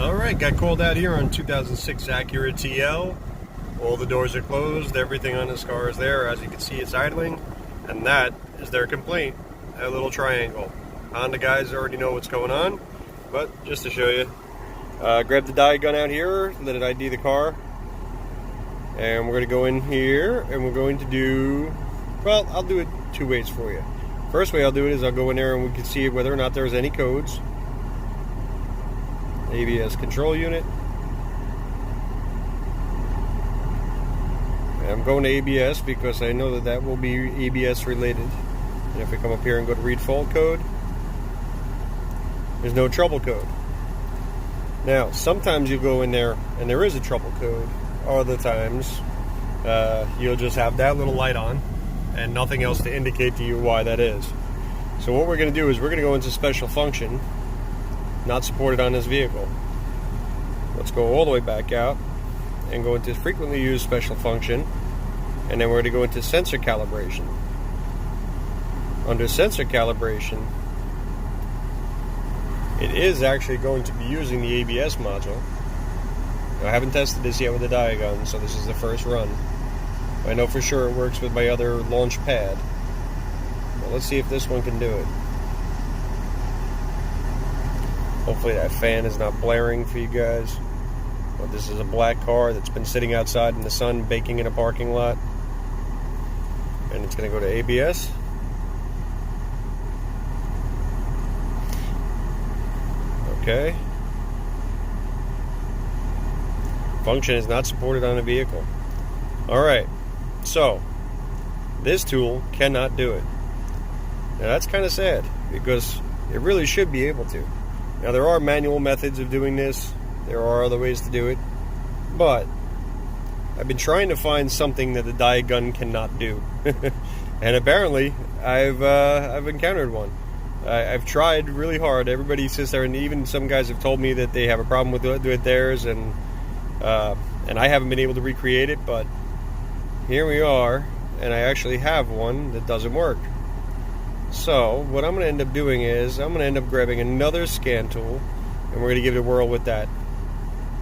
Alright, got called out here on 2006 Acura TL. All the doors are closed, everything on this car is there. As you can see, it's idling, and that is their complaint, that little triangle. Honda guys already know what's going on, but just to show you, grab the dye gun out here, let it ID the car, and we're going to go in here, and we're going to do, well, I'll do it two ways for you. First way I'll do it is I'll go in there and we can see whether or not there's any codes. ABS control unit. And I'm going to ABS because I know that that will be ABS related. And if we come up here and go to read fault code, there's no trouble code. Now, sometimes you go in there and there is a trouble code. Other times, you'll just have that little light on and nothing else to indicate to you why that is. So what we're going to do is we're going to go into special function, not supported on this vehicle. Let's go all the way back out and go into frequently used special function, and then we're going to go into sensor calibration. Under sensor calibration, it is actually going to be using the ABS module. Now, I haven't tested this yet with the dye gun, so this is the first run. I know for sure it works with my other launch pad. Well, let's see if this one can do it. Hopefully that fan is not blaring for you guys. But this is a black car that's been sitting outside in the sun baking in a parking lot. And it's going to go to ABS. Okay. Function is not supported on a vehicle. Alright, so this tool cannot do it. Now that's kind of sad because it really should be able to. Now there are manual methods of doing this. There are other ways to do it. But I've been trying to find something that the dye gun cannot do. And apparently I've encountered one. I've tried really hard. Everybody sits there, and even some guys have told me that they have a problem with theirs, and I haven't been able to recreate it, but here we are, and I actually have one that doesn't work. So what I'm going to end up doing is I'm going to end up grabbing another scan tool, and we're going to give it a whirl with that.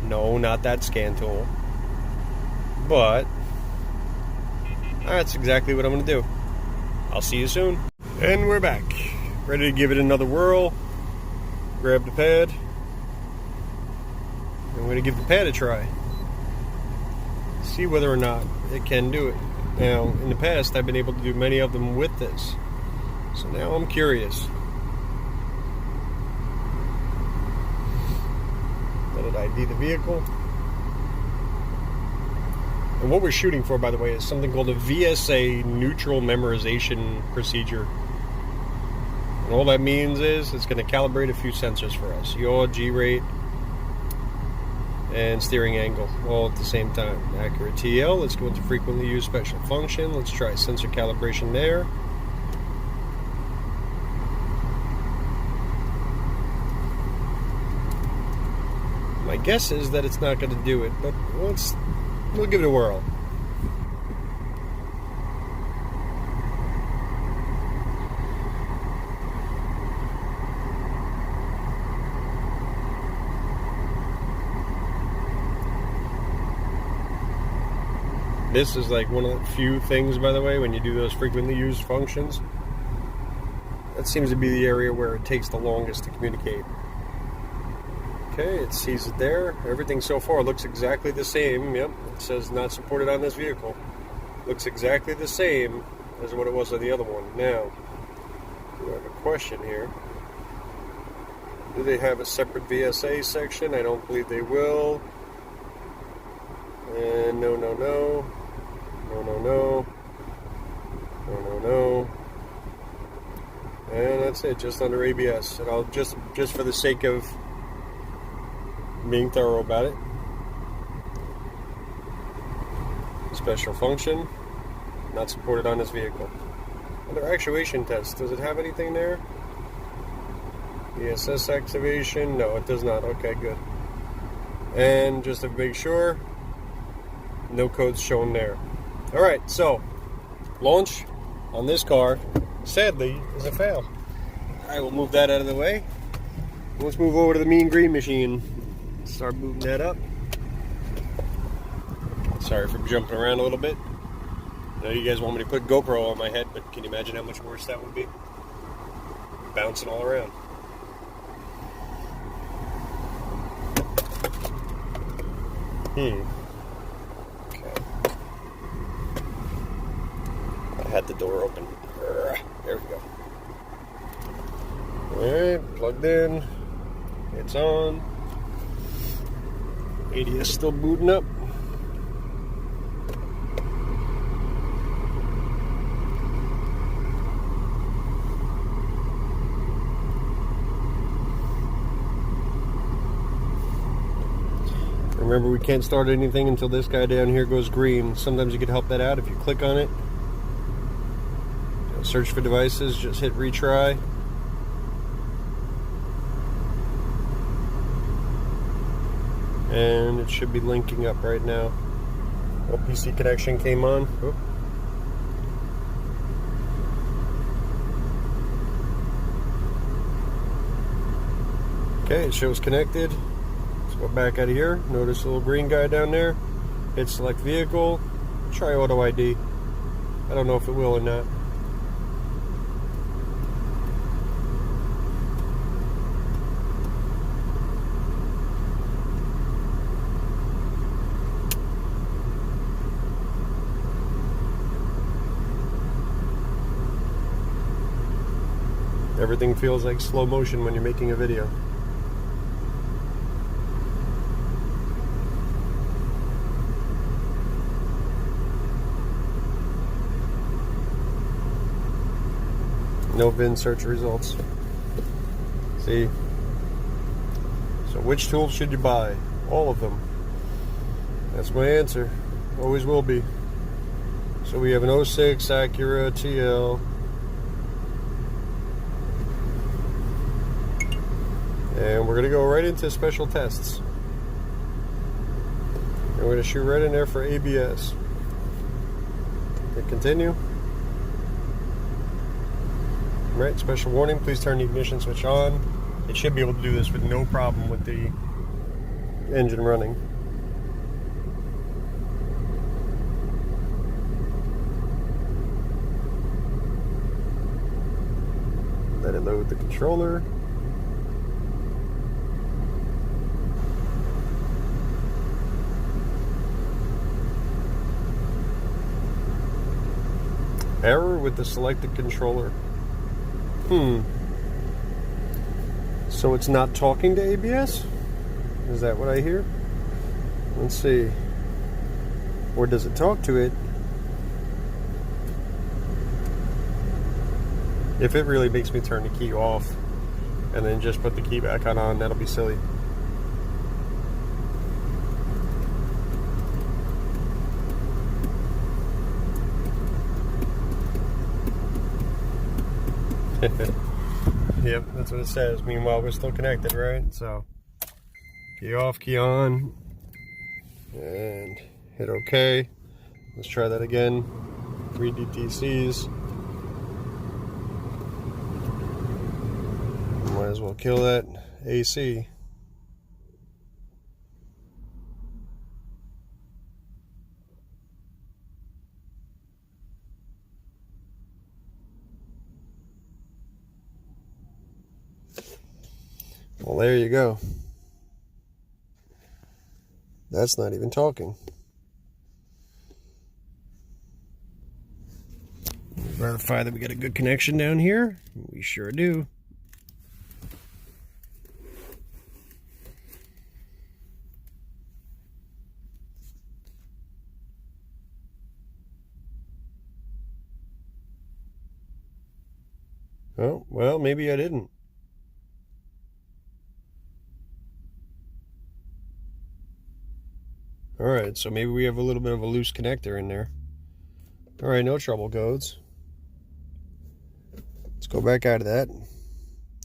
No, not that scan tool, but that's exactly what I'm going to do. I'll see you soon. And we're back, ready to give it another whirl. Grab the pad, and we're going to give the pad a try. See whether or not it can do it. Now, in the past, I've been able to do many of them with this. So now I'm curious. Let it ID the vehicle. And what we're shooting for, by the way, is something called a VSA neutral memorization procedure. And all that means is it's going to calibrate a few sensors for us. Yaw, G-rate, and steering angle, all at the same time. Acura TL, let's go into frequently used special function. Let's try sensor calibration there. My guess is that it's not going to do it, but we'll give it a whirl. This is like one of the few things, by the way, when you do those frequently used functions. That seems to be the area where it takes the longest to communicate. Okay, it sees it there. Everything so far looks exactly the same. Yep, it says not supported on this vehicle. Looks exactly the same as what it was on the other one. Now, we have a question here. Do they have a separate VSA section? I don't believe they will. And no, no, no. No, no, no. No, no, no. And that's it, just under ABS. And I'll just for the sake of being thorough about it. Special function, not supported on this vehicle. Under actuation test, does it have anything there? ESS activation, no it does not, okay good. And just to make sure, no codes shown there. Alright, so, launch on this car, sadly, is a fail. I will move that out of the way. Let's move over to the Mean Green machine. Start booting that up. Sorry for jumping around a little bit. I know you guys want me to put GoPro on my head, but can you imagine how much worse that would be? Bouncing all around. Okay. I had the door open. There we go. Alright, plugged in. It's on. ADS still booting up. Remember, we can't start anything until this guy down here goes green. Sometimes you can help that out if you click on it. Search for devices, just hit retry. And it should be linking up right now. Oh, PC connection came on. Oh. Okay, it shows connected. Let's go back out of here. Notice the little green guy down there. Hit select vehicle. Try auto ID. I don't know if it will or not. Everything feels like slow motion when you're making a video. No VIN search results. See? So which tool should you buy? All of them. That's my answer. Always will be. So we have an 06 Acura TL. And we're going to go right into special tests. And we're going to shoot right in there for ABS. Hit continue. Right, special warning, please turn the ignition switch on. It should be able to do this with no problem with the engine running. Let it load the controller. Error with the selected controller. So it's not talking to ABS? Is that what I hear? Let's see. Or does it talk to it? If it really makes me turn the key off and then just put the key back on, that'll be silly. Yep, that's what it says. Meanwhile, we're still connected, right? So, key off, key on, and hit OK. Let's try that again. 3 DTCs. Might as well kill that AC. Well, there you go. That's not even talking. Verify that we got a good connection down here. We sure do. Oh, well, maybe I didn't. Alright, so maybe we have a little bit of a loose connector in there. Alright, no trouble, codes. Let's go back out of that.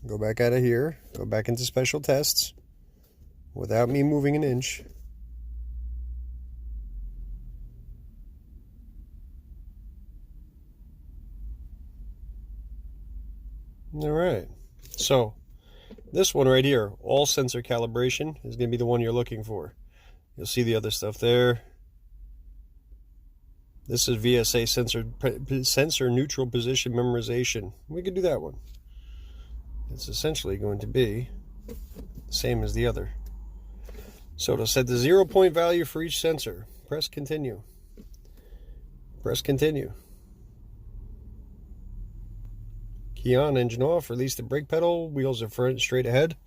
Go back out of here. Go back into special tests. Without me moving an inch. Alright, so This one right here, all sensor calibration, is going to be the one you're looking for. You'll see the other stuff there. This is VSA sensor neutral position memorization. We could do that one. It's essentially going to be the same as the other. So it'll set the 0 point value for each sensor. Press continue. Press continue. Key on, engine off, release the brake pedal, wheels are front straight ahead.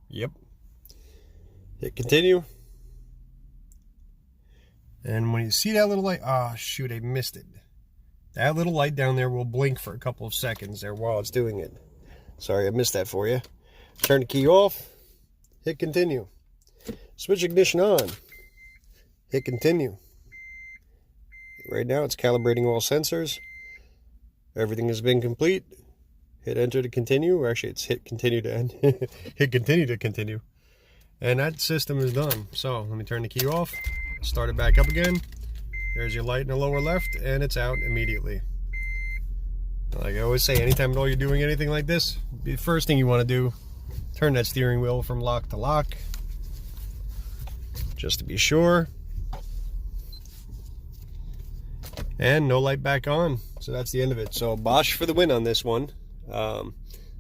Yep. Hit continue. And when you see that little light, ah, shoot, I missed it. That little light down there will blink for a couple of seconds there while it's doing it. Sorry, I missed that for you. Turn the key off, hit continue. Switch ignition on, hit continue. Right now it's calibrating all sensors. Everything has been complete. Hit enter to continue, or actually it's hit continue to end. Hit continue to continue. And that system is done. So let me turn the key off, start it back up again. There's your light in the lower left, and it's out immediately. Like I always say, anytime at all you're doing anything like this, the first thing you want to do, turn that steering wheel from lock to lock, just to be sure. And no light back on. So that's the end of it. So Bosch for the win on this one.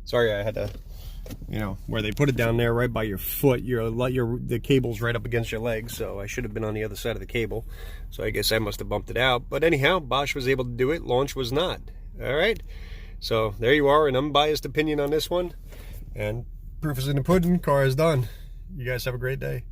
Sorry, I had to, you know, where they put it down there right by your foot, the cable's right up against your leg, so I should have been on the other side of the cable. So I guess I must have bumped it out. But anyhow, Bosch was able to do it, Launch was not. All right. So there you are, an unbiased opinion on this one. And proof is in the pudding, car is done. You guys have a great day.